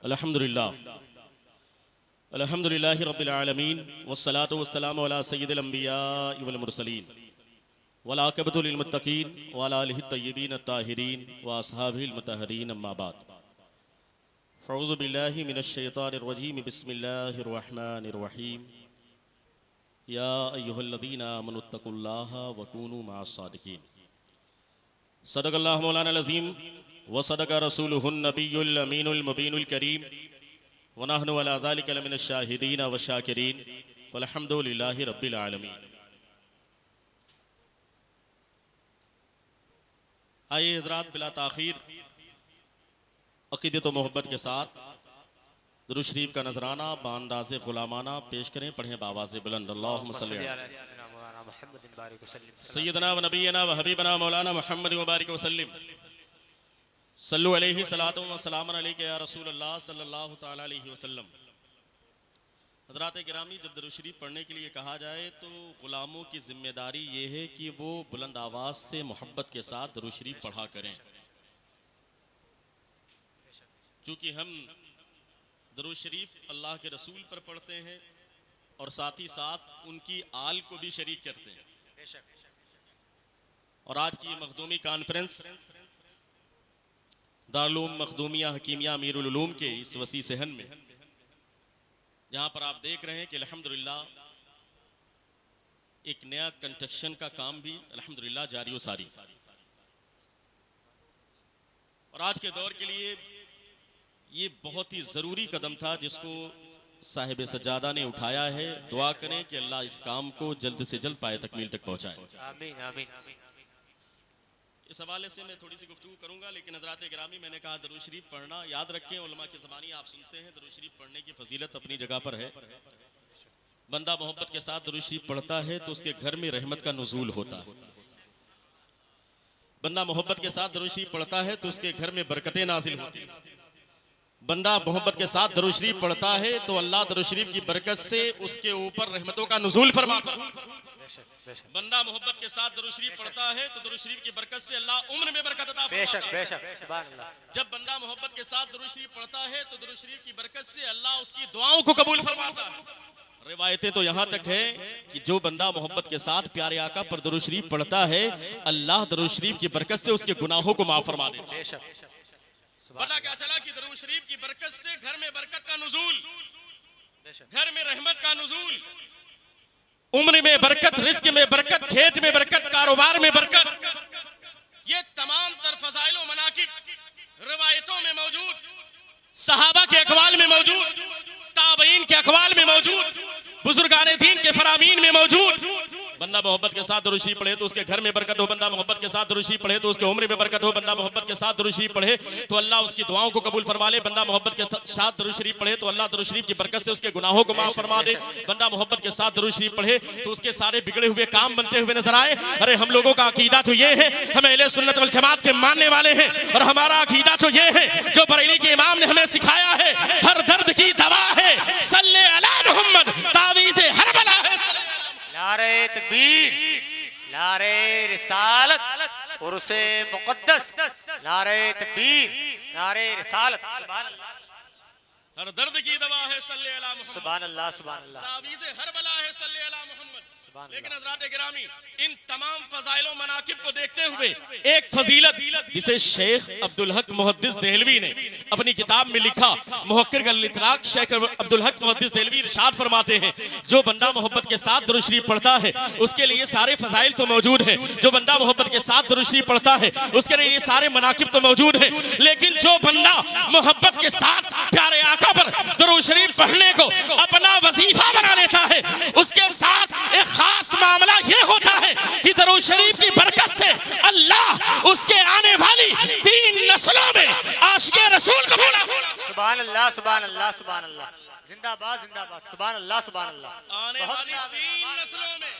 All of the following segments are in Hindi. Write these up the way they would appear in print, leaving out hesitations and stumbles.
अल्हम्दुलिल्लाह अल्हम्दुलिल्लाहि रब्बिल आलमीन वस्सलातु वस्सलामु अला सय्यिदिल अंबियाइ वल मुरसलीन वल आक़िबतु लिल मुत्तक़ीन व अला आलिहि तय्यिबीन अत्ताहिरीन व अस्हाबिहिल मुतहहरीन अम्मा बाद फ़अऊज़ु बिल्लाहि मिनश शैतानिर रजीम बिस्मिल्लाहिर रहमानिर रहीम या अय्युहल्लज़ीना आमनुत्तक़ुल्लाहा व कूनू मअस सादिक़ीन सदक़ल्लाहु मौलानाल अज़ीम व सदक़ रसूलुहुन नबियुल अमीनुल मुबीनुल करीम व नहनु अला ज़ालिका लमिनश शाहिदीन व शाकिरीन वल्हम्दुलिल्लाहि रब्बिल आलमीन। आइए हज़रात बिला ताख़ीर अक़ीदत व मोहब्बत के साथ दुरूद शरीफ का नजराना बांदाज़े ग़ुलामाना पेश करें। पढ़ें बावाज़े बुलंद अल्लाहुम्मा सल्लि अला सय्यदना व नबीना व हबीबना मौलाना मुहम्मद व बारिक वसल्लम सल्लु अलैहि सलातु व सलामुन अलैका या रसूलल्लाह सल्लल्लाहु तआला अलैहि वसल्लम। हज़रात गिरामी, जब दुरूद शरीफ पढ़ने के लिए कहा जाए तो ग़ुलामों की जिम्मेदारी ये है कि वो बुलंद आवाज़ से मोहब्बत के साथ दुरूद शरीफ पढ़ा करें। चूँकि हम दुरूद शरीफ अल्लाह के रसूल पर पढ़ते हैं और साथ ही साथ उनकी आल को भी शरीक करते हैं। और आज की मखदूमी कॉन्फ्रेंस दारुल उलूम मखदूमिया हकीमिया अमीरुल उलूम के इस वसी सहन में, जहाँ पर आप देख रहे हैं कि अल्हम्दुलिल्लाह एक नया कंस्ट्रक्शन का काम भी अल्हम्दुलिल्लाह जारी व सारी। और आज के दौर के लिए ये बहुत ही ज़रूरी कदम था जिसको साहिब सज्जादा ने उठाया है। दुआ करें कि अल्लाह इस काम को जल्द से जल्द पाए तकमील तक पहुँचाए। आमीन आमीन। इस हवाले से मैं थोड़ी सी गुफ्तगू करूंगा, लेकिन हज़रात गिरामी, मैंने कहा दुरूद शरीफ पढ़ना याद रखें। उलमा की ज़बानी आप सुनते हैं, दुरूद शरीफ पढ़ने की फजीलत अपनी जगह पर है। बंदा मोहब्बत के साथ दुरूद शरीफ पढ़ता है तो उसके घर में रहमत का नुज़ूल होता है। बंदा मोहब्बत के साथ दुरूद शरीफ पढ़ता है तो उसके घर में बरकतें नाजिल होती हैं। बंदा मोहब्बत के साथ दुरूद शरीफ पढ़ता है तो अल्लाह दुरूद शरीफ की बरकत से उसके ऊपर रहमतों का नुज़ूल फरमाता है। बंदा मोहब्बत के साथ दुरूद शरीफ पढ़ता है तो दुरूद शरीफ की बरकत से अल्लाह उम्र में बरकत अता फरमाता है। जब बंदा मोहब्बत के साथ दुरूद शरीफ पढ़ता है तो दुरूद शरीफ की बरकत से अल्लाह उसकी दुआओं को कबूल फरमाता है। रिवायतें तो यहाँ तक है कि जो बंदा मोहब्बत के साथ प्यारे आका पर दुरूद शरीफ पढ़ता है, अल्लाह दुरूद शरीफ की बरकत से उसके गुनाहों को माफ फरमा देता है। पता क्या चला कि दुरूद शरीफ की बरकत से घर में बरकत का नुज़ूल, घर में रहमत का नुज़ूल, उम्र में बरकत, रिज़्क़ में बरकत, खेत में बरकत, कारोबार में बरकत, ये तमाम तर फ़ज़ाइल व मनाक़िब रिवायतों में मौजूद, सहाबा के अक़वाल में मौजूद, ताबईन के अक़वाल में मौजूद, बुजुर्गाने दीन के फरामीन में मौजूद। बंदा मोहब्बत के साथ दुरूद शरीफ पढ़े तो उसके घर में बरकत हो। बंदा मोहब्बत के साथ दुरूद शरीफ पढ़े तो उसके उम्र में बरकत हो। बंदा मोहब्बत के साथ दुरूद शरीफ पढ़े तो अल्लाह उसकी दुआओं को कबूल फरमा ले। बंदा मोहब्बत के साथ दुरूद शरीफ पढ़े तो अल्लाह दुरूद शरीफ की बरकत से उसके गुनाहों को माफ फरमा दे। बंदा मोहब्बत के साथ दुरूद शरीफ पढ़े तो उसके सारे बिगड़े हुए काम बनते हुए नजर आए। अरे हम लोगों का अकीदा तो ये है, हम अहले सुन्नत वल जमात के मानने वाले हैं, और हमारा अकीदा तो ये है जो बरेली के इमाम ने हमें सिखाया है, हर दर्द की दवा है सल्ले अला मुहम्मद, तावीज़े हर बला है। नारे तकबीर, नारे रिसालत, उर्से मुक़द्दस, नारे तकबीर, नारे रिसालत। हर दर्द की दवा है सल्ले अला मुहम्मद, सुभान अल्लाह सुभान अल्लाह। तावीज़े हर बला है सल्ले अला मुहम्मद। लेकिन हज़रात गिरामी, इन तमाम फ़ज़ाइल व मनाक़िब को देखते हुए एक फजीलत जिसे शेख अब्दुल हक मुहद्दिस देहलवी ने अपनी किताब में लिखा, मुहक्किर अल इतलाक़ शेख अब्दुल हक मुहद्दिस देहलवी इरशाद फरमाते हैं, जो बंदा मोहब्बत के साथ दुरूद शरीफ पढ़ता है उसके लिए सारे फ़ज़ाइल तो मौजूद हैं। जो बंदा मोहब्बत के साथ दुरूद शरीफ पढ़ता है उसके लिए सारे मनाक़िब तो मौजूद हैं। लेकिन जो बंदा मोहब्बत के साथ प्यारे आका पर दुरूद शरीफ पढ़ने को अपना वजीफा बना लेता है, उसके साथ एक खास मामला ये होता है कि दुरूद शरीफ की बरकत से अल्लाह उसके आने वाली 3 नस्लों में आशिक़े रसूल को बोला। सुभान अल्लाह सुभान अल्लाह सुभान अल्लाह। जिंदाबाद जिंदाबाद। सुभान अल्लाह सुभान अल्लाह। आने वाली 3 नस्लों में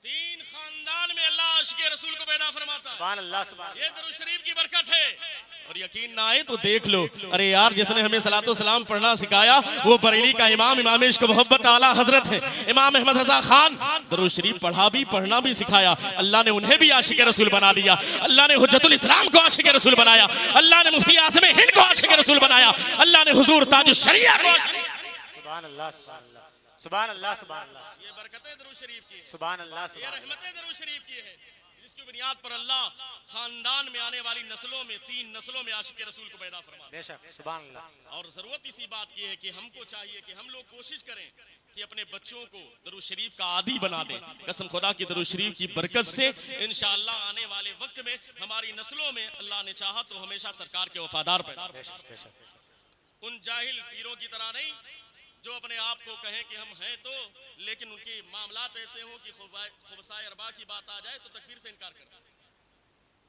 तीन खानदान में अल्लाह आशिक़े रसूल को पैदा फरमाता है। सुभान अल्लाह सुभान ये दरूद शरीफ की बरकत है। और यकीन ना आए तो देख लो, अरे यार जिसने हमें सलातो सलाम पढ़ना सिखाया वो बरेली का इमाम इश्क मोहब्बत आला हजरत है इमाम अहमद रजा खान। दरूद शरीफ पढ़ा भी पढ़ना भी सिखाया। अल्लाह ने उन्हें भी आशिक़े रसूल बना दिया। अल्लाह ने हुज्जतुल इस्लाम को आशिक़े रसूल बनाया। अल्लाह ने मुफ्ती आज़म हिंद को आशिक़े रसूल बनाया। अल्लाह ने हुजूर ताजुश शरिया को। सुभान अल्लाह सुभान अल्लाह सुभान अल्लाह सुभान अल्लाह। ये बरकतें दरूद शरीफ की है। सुभान अल्लाह ये रहमतें दरूद शरीफ की है, जिसकी बुनियाद पर अल्लाह खानदान में आने वाली नस्लों में तीन नस्लों में आशिक़े रसूल को पैदा फरमाता है। बेशक सुभान अल्लाह। और जरूरत इसी बात की है कि हमको चाहिए कि हम लोग कोशिश करें कि अपने बच्चों को दरूद शरीफ का आदी बना दें। कसम खुदा की दरूद शरीफ की बरकत से इंशाअल्लाह आने वाले वक्त में हमारी नस्लों में अल्लाह ने चाहा तो हमेशा सरकार के वफादार पैदा बेशक बेशक उन जाहिल पीरों की तरह नहीं जो अपने आप को कहें कि हम हैं तो, लेकिन उनके मामलात ऐसे हों कि खुबसाए अरबा की बात आ जाए तो तकफीर से इनकार कर दें।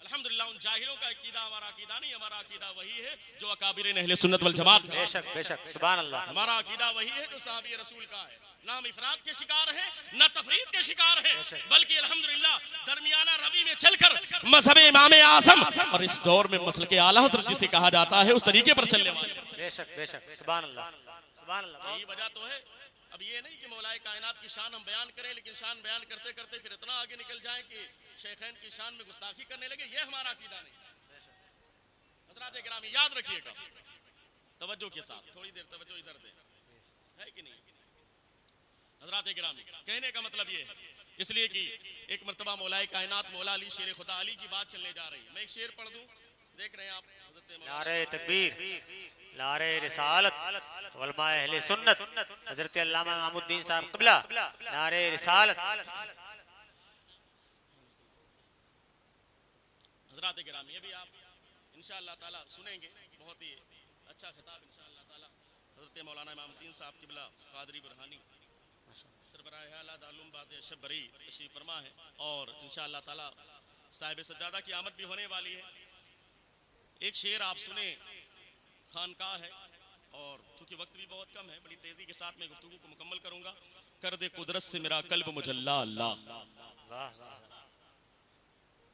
अल्हम्दुलिल्लाह उन जाहिलों का अकीदा हमारा अकीदा नहीं, हमारा अकीदा वही है जो अकाबिरीन अहले सुन्नत वल जमात का। बेशक बेशक सुभान अल्लाह। हमारा अकीदा वही है जो सहाबी रसूल का है। ना हम इफरात के शिकार हैं ना तफरीद के शिकार हैं, बल्कि अल्हम्दुलिल्लाह दरमियाना रवि में चलकर मजहब इमाम आज़म और इस दौर में मसलके आला हज़रत जिसे कहा जाता है उस तरीके पर चलने वाले। बेशक बेशक सुभान अल्लाह सुभान अल्लाह। यही वजह तो है। अब ये नहीं कि मौलाए कायनात की शान हम बयान करें, लेकिन शान बयान करते करते फिर इतना आगे निकल जाए कि शेखैन की शान में गुस्ताखी करने लगे। ये हमारा अकीदा नहीं। हज़रात गिरामी याद रखिएगा, तवज्जो के साथ, थोड़ी देर तवज्जो इधर दे, है कि नहीं। हज़रात गिरामी कहने का मतलब ये है, इसलिए कि एक मर्तबा मौलाए कायनात मौला अली शेर खुदा अली की बात चलने जा रही। मैं एक शेर पढ़ दूं, देख रहे हैं आप। नारे तकबीर, नारे रिसालत, उलमा अहले सुन्नत, हजरत अल्लामा इमामुद्दीन साहब क़िबला, नारे रिसालत। हज़रात गिरामी अभी आप इंशाअल्लाह ताला सुनेंगे, बहुत ही अच्छा खिताब इंशाअल्लाह ताला हजरत मौलाना इमामुद्दीन साहब क़िबला क़ादरी बुरहानी सरबराह आला दारुल बात शबरी तशरीफ फरमा है। और इंशाअल्लाह ताला साहिब सज्जादा की आमद भी होने वाली है। एक शेर आप सुने, खानकाह है और चूंकि वक्त भी बहुत कम है बड़ी तेजी के साथ मैं गुफ्तगू को मुकम्मल करूंगा। कर दे कुदरत से मेरा कल्ब मुजल्ला अल्लाह।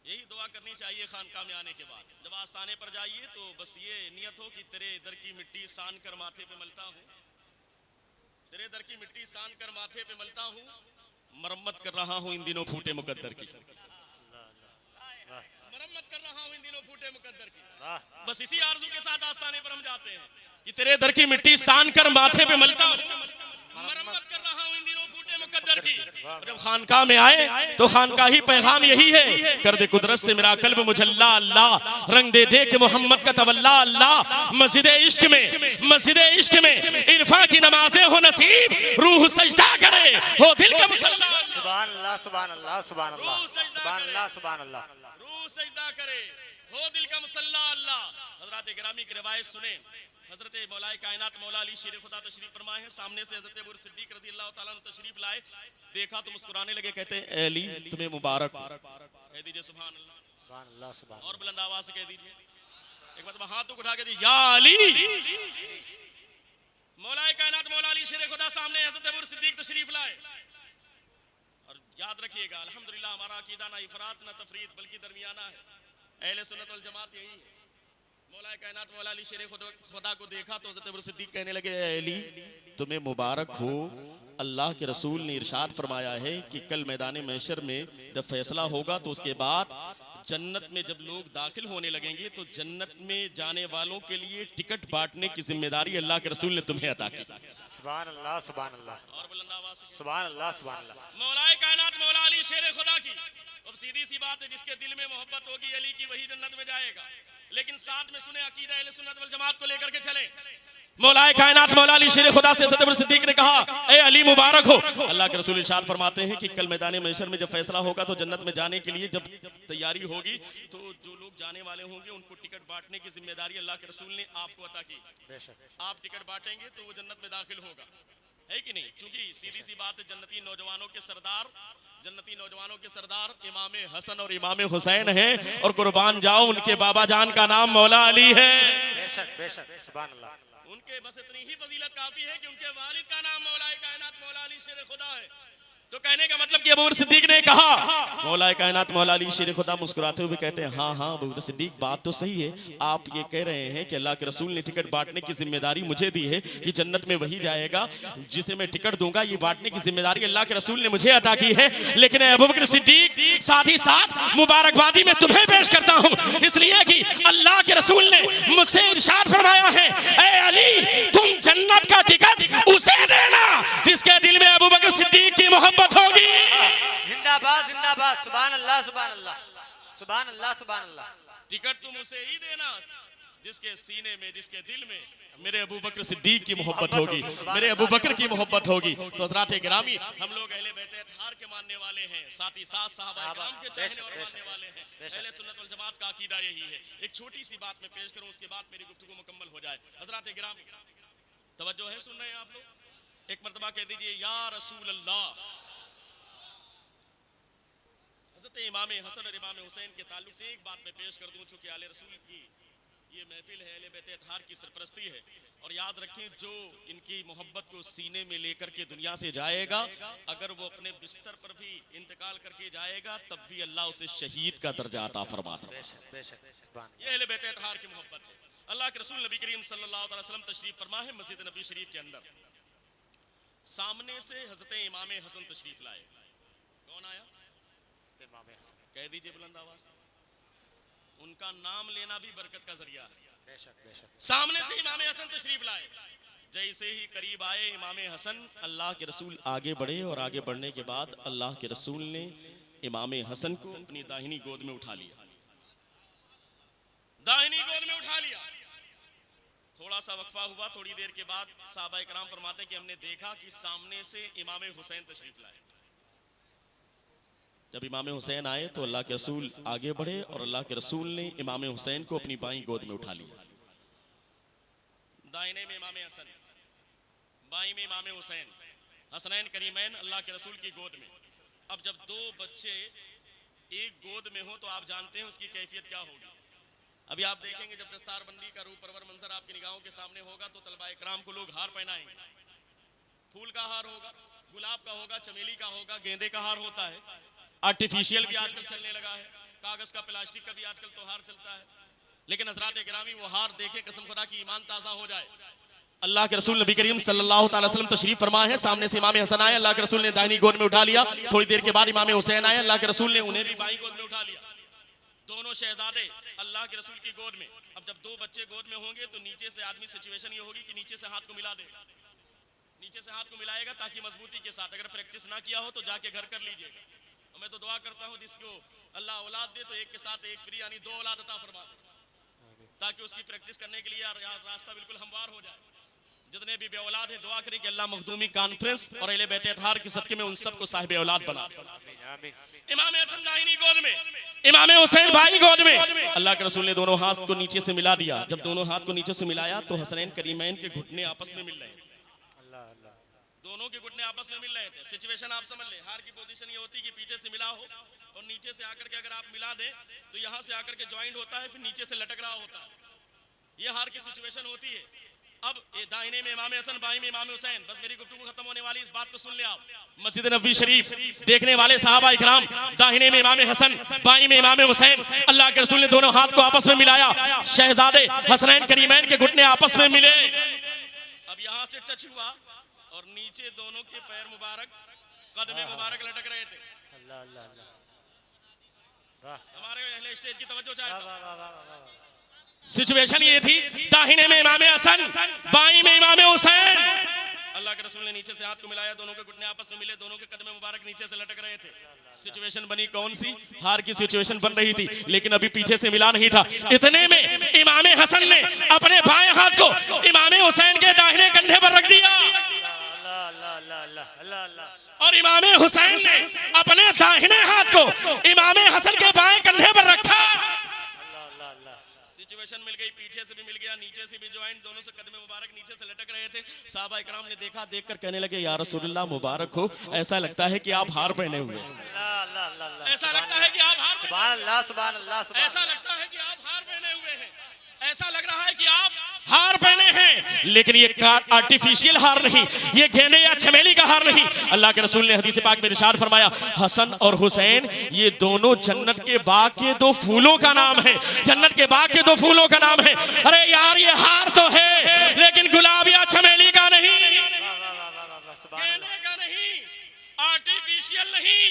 यही दुआ करनी चाहिए खानकाह में आने के बाद। जब आस्थाने पर जाइए तो बस ये नियत हो कि तेरे दर की मिट्टी सान कर माथे पे मलता हूँ, तेरे दर की मिट्टी सान कर माथे पे मलता हूँ, मरम्मत कर रहा हूँ इन दिनों फूटे मुकद्दर की, मरम्मत कर रहा हूँ इन दिनों फूटे मुकद्दर की। बस इसी आरज़ू के साथ आस्थाने पर हम जाते हैं कि तेरे दर की मिट्टी सान कर माथे पे मलता हूँ, मरम्मत कर रहा हूँ इन दिनों फूटे मुकद्दर की। जब खानकाह में आए तो खानकाही पैगाम यही है, कर दे कुदरत से मेरा कल्ब मुजल्ला अल्लाह, रंग दे दे के मोहम्मद का तवल्ला अल्लाह। मस्जिद इश्क में इरफा की नमाजें हो नसीब, रूह सजदा करे हो दिल का मुसल्ला। सुभान अल्लाह सुभान अल्लाह सुभान अल्लाह सुभान अल्लाह सुभान अल्लाह। रूह सजदा करे हो दिल का मुसल्ला अल्लाह। हज़रात गिरामी की रिवायत सुने। हजरत मौलाए कायनात मौला अली शेर खुदा तशरीफ फरमाए हैं। सामने से हजरत अबू सिद्दीक रज़ी अल्लाह ताला अन्हु तशरीफ लाए, देखा तो मुस्कुराने लगे, कहते हैं ए अली तुम्हें मुबारक। कह दीजिए सुभान अल्लाह सुभान अल्लाह सुभान। और बुलंद आवाज से कह दीजिए एक बार हाथ उठा के दीजिए या अली। मौलाए कायनात मौला अली शेर खुदा सामने हजरत अबू सिद्दीक तशरीफ लाए। और याद रखिएगा अल्हम्दुलिल्लाह हमारा अकीदा ना इफरात ना तफरीद बल्कि दरमियाना है। अहले सुन्नत वल जमात यही है। मौला कायनात मौला अली शेर खुदा को देखा तो हज़रत अबू सिद्दीक कहने लगे अली तुम्हें मुबारक हो, अल्लाह के रसूल ने इरशाद फरमाया है कि कल मैदान महशर में जब फैसला होगा तो उसके बाद जन्नत में जब लोग दाखिल होने लगेंगे तो जन्नत में जाने वालों के लिए टिकट बांटने की जिम्मेदारी अल्लाह के रसूल ने तुम्हें अता की। सुभान अल्लाह सुभान अल्लाह और बुलंद आवाज से सुभान अल्लाह सुभान अल्लाह। मौलाए कायनात मौला अली शेर खुदा की। अब सीधी सी बात है, जिसके दिल में मोहब्बत होगी अली की वही जन्नत में जाएगा। लेकिन साथ में सुने अकीदा अहले सुन्नत वल जमात को लेकर के चले। मौलाए कायनात मौला अली शेर खुदा से हज़रत अबू सिद्दीक ने कहा ए अली मुबारक हो, अल्लाह के रसूल इरशाद फरमाते हैं कि कल मैदान महशर में जब फैसला होगा तो जन्नत में जाने के लिए जब तैयारी होगी तो जो लोग जाने वाले होंगे उनको टिकट बांटने की जिम्मेदारी अल्लाह के रसूल ने आपको अता की। आप टिकट बांटेंगे तो वो जन्नत में दाखिल होगा, है कि नहीं। क्योंकि सीधी सी बात है, जन्नती नौजवानों के सरदार इमाम हसन और इमाम हुसैन हैं और कुर्बान जाओ उनके बाबा जान का नाम मौला अली है। बेशक बेशक सुभान अल्लाह। उनके बस इतनी ही फजीलत काफी है कि उनके वालिद का नाम मौलाए कायनात मौला अली शेर खुदा है। तो कहने का मतलब कि अबू बकर सिद्दीक ने कहा, मौला कायनात मौला अली शेर खुदा मुस्कुराते हुए कहते हैं, हाँ हाँ अबू बकर सिद्दीक, बात तो सही है। आप ये कह रहे हैं कि अल्लाह के रसूल ने टिकट बांटने की जिम्मेदारी मुझे दी है कि जन्नत में वही जाएगा जिसे मैं टिकट दूंगा, ये बांटने की जिम्मेदारी अल्लाह के रसूल ने मुझे अता की है। लेकिन अबू बकर सिद्दीक, साथ ही साथ मुबारकबादी में तुम्हें पेश करता हूं, इसलिए कि अल्लाह के रसूल ने मुझसे इरशाद फरमाया है, ए अली तुम जन्नत का टिकट उसे देना जिसके दिल में अबू बकर सिद्दीक की मोहब्बत होगी। जिंदाबाद जिंदाबाद, सुभान अल्लाह सुभान अल्लाह सुभान अल्लाह सुभान अल्लाह। टिकट तुम उसे ही देना जिसके सीने में, जिसके दिल में मेरे अबू बकर सिद्दीक की मोहब्बत होगी, मेरे अबू बकर की मोहब्बत होगी। तो हज़रात गिरामी, हम लोग अहले बैत अतहार के मानने वाले हैं, साथ ही साथ सहाबा किराम के चाहने और मानने वाले हैं। अहले सुन्नत वल जमात का अकीदा यही है। एक छोटी सी बात मैं पेश करूं, उसके बाद मेरी गुफ्तगू मुकम्मल हो जाए। हज़रात गिरामी, तवज्जो है, सुन रहे हैं आप लोग? एक मर्तबा कह दीजिए या रसूल अल्लाह। हज़रत इमाम हसन और इमाम हुसैन के ताल्लुक से एक बात मैं पेश कर दूं, चूंकि आले रसूल की ये महफिल है, अहले बैत अतहार की सरपरस्ती है। और याद रखें, जो इनकी मोहब्बत को सीने में लेकर के दुनिया से जाएगा, अगर वो अपने बिस्तर पर भी इंतकाल करके जाएगा, तब भी अल्लाह उसे शहीद का दर्जा अता फरमाता है। ये अहले बैत अतहार की मोहब्बत है। अल्लाह के रसूल नबी करीम सल्लल्लाहु अलैहि वसल्लम तशरीफ फरमा है मस्जिद नबी शरीफ के अंदर। सामने से हज़रत इमाम हसन तशरीफ लाए। कौन आया? कह दीजिए बुलंद आवाज। उनका नाम लेना भी बरकत का जरिया है। सामने से इमाम हसन तशरीफ लाए। जैसे ही करीब आए इमाम हसन, अल्लाह के रसूल आगे बढ़े और आगे बढ़ने के बाद अल्लाह के रसूल ने इमाम हसन को अपनी दाहिनी गोद में उठा लिया। दाहिनी गोद में उठा लिया। थोड़ा सा वक्फा हुआ, थोड़ी देर के बाद साहबा इकराम फरमाते कि हमने देखा कि सामने से इमाम हुसैन तशरीफ लाए। जब इमाम हुसैन आए तो अल्लाह के रसूल आगे बढ़े और अल्लाह के रसूल ने इमाम हुसैन को अपनी बाईं गोद में उठा लिया। दाहिने में इमाम हसन, बाईं में इमाम हुसैन, हसनैन करीमैन अल्लाह के रसूल की गोद में। अब जब दो बच्चे एक गोद में हो तो आप जानते हैं उसकी कैफियत क्या होगी। अभी आप देखेंगे जब दस्तारबंदी का रूप परवर मंजर आपकी निगाहों के सामने होगा तो तलबा इकराम को लोग हार पहनाएंगे। फूल का हार होगा, गुलाब का होगा, चमेली का होगा, गेंदे का हार होता है। आर्टिफिशियल भी आजकल चलने लगा है, कागज का, प्लास्टिक का भी आजकल तो हार चलता है। लेकिन हज़रात गिरामी, वो हार देखे कसम खुदा की ईमान ताज़ा हो जाए। अल्लाह के रसूल नबी करीम सल्लल्लाहु अलैहि वसल्लम तशरीफ फरमा है। सामने से इमाम हसन आए, अल्लाह के रसूल ने दाहिनी गोद में उठा लिया। थोड़ी देर के बाद इमाम हुसैन आए, अल्लाह के रसूल ने उन्हें भी बाईं गोद में उठा लिया। दोनों शहजादे अल्लाह के रसूल की गोद में। अब जब दो बच्चे गोद में होंगे तो नीचे से आदमी, सिचुएशन ये होगी कि नीचे से हाथ को मिला दे, नीचे से हाथ को मिलाएगा ताकि मजबूती के साथ, अगर प्रैक्टिस ना किया हो तो जाके घर कर लीजिएगा। और मैं तो दुआ करता हूँ जिसको अल्लाह औलाद दे तो एक के साथ एक फ्री, यानी दो औलाद अता फरमा, ताकि उसकी प्रैक्टिस करने के लिए रास्ता बिल्कुल हमवार हो जाए। जितने भी बेऔलाद हैं दुआ करें कि अल्लाह मखदूमी कॉन्फ्रेंस और अहले बैत अतहार के सदके में उन सबको साहिब औलाद बना। इमाम हसन दाहिनी गोद में, इमाम हुसैन बाईं गोद में। अल्लाह के रसूल ने दोनों हाथ को नीचे से मिला दिया। जब दोनों हाथ को नीचे से मिलाया तो हसनैन करीमैन के घुटने आपस में मिल रहे थे। दोनों के घुटने आपस में मिल रहे थे। सिचुएशन आप समझ लें, हार की पोजीशन ये होती कि पीछे से मिला हो और नीचे से आकर के अगर आप मिला दें तो यहाँ से आकर के ज्वाइंट होता है, फिर नीचे से लटक रहा होता है। ये हार की सिचुएशन होती है। अब दाहिने में इमाम हसन, बाईं में इमाम हुसैन। बस मेरी गुफ्तगू खत्म होने वाली, इस बात को सुन ले आप। मस्जिद नबवी शरीफ देखने वाले साहबा इकराम, दाहिने में इमाम हसन, बाईं में इमाम हुसैन। अल्लाह के रसूल ने दोनों हाथ को आपस में मिलाया। शहजादे हसनैन करीमैन के घुटने आपस में मिले। अब यहाँ से टच हुआ और नीचे दोनों के पैर मुबारक, कदम मुबारक लटक रहे थे। अल्लाह अल्लाह अल्लाह, हमारे अहले स्टेज की तवज्जो चाहता। सिचुएशन ये थी, दाहिने में इमाम हसन, बाईं में इमाम हुसैन। अल्लाह के रसूल ने नीचे से हाथ को मिलाया, दोनों के घुटने आपस में मिले, दोनों के कदम मुबारक नीचे से लटक रहे थे। सिचुएशन बनी कौन सी? हार की सिचुएशन बन रही थी, लेकिन अभी पीछे से मिला नहीं था। इतने में इमाम हसन ने अपने बाएं हाथ को इमाम हुसैन के दाहिने कंधे पर रख दिया और इमाम हुसैन ने अपने दाहिने हाथ को इमाम हसन के बाएं कंधे पर रखा। सिचुएशन मिल गई, पीछे से भी मिल गया, नीचे से भी ज्वाइंट, दोनों से कदम मुबारक नीचे से लटक रहे थे। साहबा इकराम ने देखा, देखकर कहने लगे या रसूलुल्लाह मुबारक हो, ऐसा लगता है कि आप हार पहने हुए हैं। ऐसा लगता है कि आप हार, सुभान अल्लाह सुभान अल्लाह, ऐसा लगता है कि आप हार पहने हुए हैं, ऐसा लग रहा है कि आप हार पहने हैं। हैं, लेकिन ये आर्टिफिशियल हार नहीं, ये गेंदे या चमेली का हार नहीं। अल्लाह के रसूल ने हदीस पाक में इरशाद फरमाया, हसन और हुसैन ये दोनों जन्नत के बाग के दो फूलों का नाम है, जन्नत के बाग के दो फूलों का नाम है। अरे यार ये हार तो है, लेकिन गुलाब या चमेली का नहीं, गेंदे का नहीं, आर्टिफिशियल नहीं,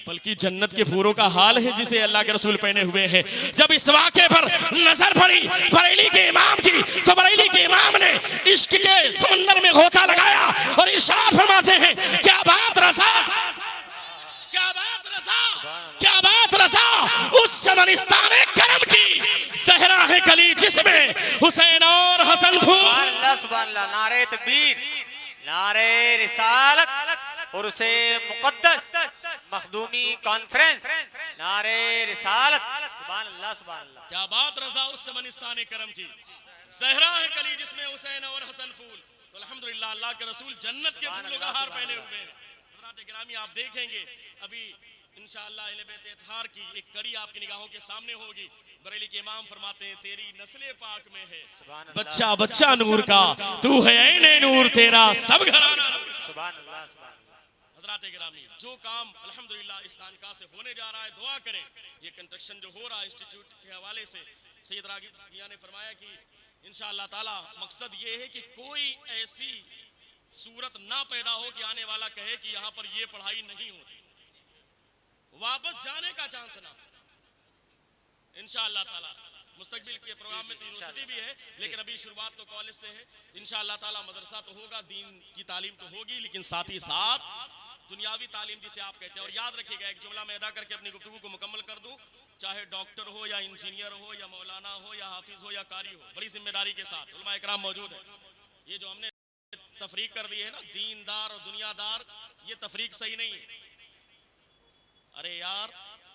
बल्कि जन्नत के फूलों का हाल है जिसे अल्लाह के रसूल पहने हुए हैं। जब इस वाक़े पर नजर पड़ी बरेली के इमाम की, तो बरेली के इमाम ने इश्क के समंदर में गोता लगाया और इरशाद फरमाते हैं, क्या बात रसा, क्या बात रसा, क्या बात रसा उस चमनिस्तान करम की, सहरा है कली जिसमें हुसैन और हसन फूल। सुभान अल्लाह, सुभान अल्लाह, नारे तकबीर, नारे रिसालत और उसे मुकद्दस मखदूमी कॉन्फ्रेंस, नारे रिसालत, सुभान अल्लाह, सुभान अल्लाह। क्या बात रजा उस चमनिस्तान करम की, ज़हरा है कली जिसमें हुसैन और हसन फूल। तो अल्हम्दुलिल्लाह अल्लाह के रसूल जन्नत के फूलों का हार पहने हुए हैं। हज़रात गिरामी आप देखेंगे अभी इंशाअल्लाह अहले बैत इत्हार की एक कड़ी आपकी निगाहों के सामने होगी। बरेली के इमाम फरमाते हैं, तेरी नस्ले पाक में है बच्चा बच्चा नूर का, तू है ऐने नूर तेरा सब घराना नूर। सुभान अल्लाह, सुभान अल्लाह। हज़रात गिरामी जो काम अल्हम्दुलिल्लाह इस खानका से होने जा रहा है, दुआ करें। ये कंस्ट्रक्शन जो हो रहा है इंस्टीट्यूट के हवाले से, सैयद रागिब मियां ने फरमाया कि इंशाअल्लाह ताला मकसद ये है कि कोई ऐसी सूरत ना पैदा हो कि आने वाला कहे कि यहाँ पर ये पढ़ाई नहीं होती, वापस जाने का चांस ना। इंशाअल्लाह ताला मुस्तकबिल के प्रोग्राम में तो यूनिवर्सिटी भी है, लेकिन अभी शुरुआत तो कॉलेज से है। इंशाअल्लाह ताला मदरसा तो होगा, दीन की तालीम तो होगी, लेकिन साथ ही साथ दुनियावी तालीम जिसे आप कहते हैं। और याद रखिएगा, एक जुमला मैं अदा करके अपनी गुफ्तगू को मुकम्मल कर दूं, चाहे डॉक्टर हो या इंजीनियर हो या मौलाना हो या हाफिज हो या कारी हो, बड़ी जिम्मेदारी के साथ उलमा इकराम मौजूद है। ये जो हमने तफरीक कर दी है ना, दीनदार और दुनियादार, ये तफरीक सही नहीं है। अरे यार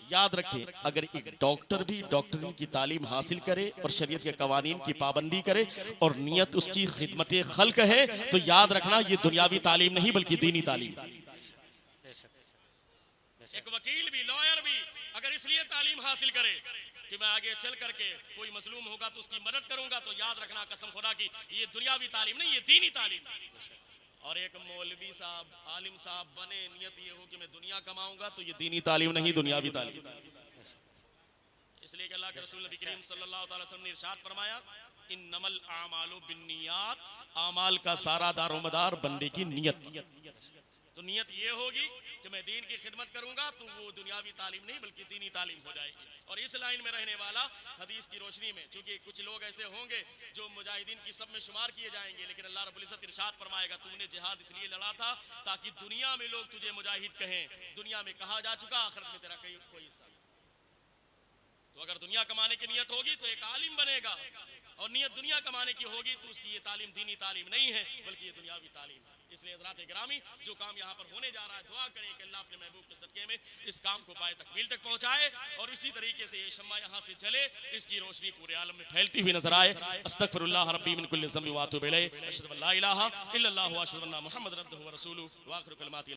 याद रखें, अगर एक डॉक्टर भी डॉक्टरी की तालीम हासिल करे और शरीयत के कवानीन की पाबंदी करे और नियत उसकी खिदमत खल्क है, तो याद रखना ये दुनियावी तालीम नहीं बल्कि दीनी तालीम। एक वकील भी, लॉयर भी अगर इसलिए तालीम हासिल करे कि मैं आगे चल करके कोई मजलूम होगा तो उसकी मदद करूंगा, तो याद रखना कसम खुदा की ये दुनियावी तालीम नहीं, ये दीनी तालीम। और एक मौलवी साहब, आलिम साहब बने, नियत ये हो कि मैं दुनिया कमाऊंगा, तो ये दीनी तालीम नहीं, दुनियावी तालीम। इसलिए कि अल्लाह के रसूल नबी करीम सल्लल्लाहु अलैहि वसल्लम ने इरशाद फरमाया, इन्नमल आमालु बिन्नियात, आमाल का सारा दारोमदार बंदे की नियत। तो नियत ये होगी कि मैं दीन की खिदमत करूंगा, तो वो दुनियावी तालीम नहीं बल्कि दीनी तालीम हो जाएगी। और इस लाइन में रहने वाला हदीस की रोशनी में, चूंकि कुछ लोग ऐसे होंगे जो मुजाहिदीन की सब में शुमार किए जाएंगे, लेकिन अल्लाह रब्बुल इज्जत इरशाद फरमाएगा, तूने जिहाद इसलिए लड़ा था ताकि दुनिया में लोग तुझे मुजाहिद कहें। दुनिया में कहा जा चुका, आखिरत में तेरा कोई हिस्सा नहीं। तो अगर दुनिया कमाने की नियत होगी तो एक आलिम बनेगा, और नियत दुनिया कमाने की होगी तो उसकी ये तालीम दीनी तालीम नहीं है बल्कि ये दुनियावी तालीम है। इसलिए हज़रात गिरामी, जो काम यहाँ पर होने जा रहा है, दुआ करें कि अल्लाह अपने महबूब के सदके में इस काम को पाए तकमील तक पहुँचाए, और इसी तरीके से ये शम्मा यहाँ से जले, इसकी रोशनी पूरे आलम में फैलती हुई नजर आए। अस्तगफिरुल्लाह रब्बी मिन कुल्लि ज़ंबि व अतूबु इलैहि, अशहदु अल्ला इलाहा इल्लल्लाहु व अशहदु अन्ना मुहम्मदन अब्दुहु व रसूलुहु व आखिरु कलिमाति।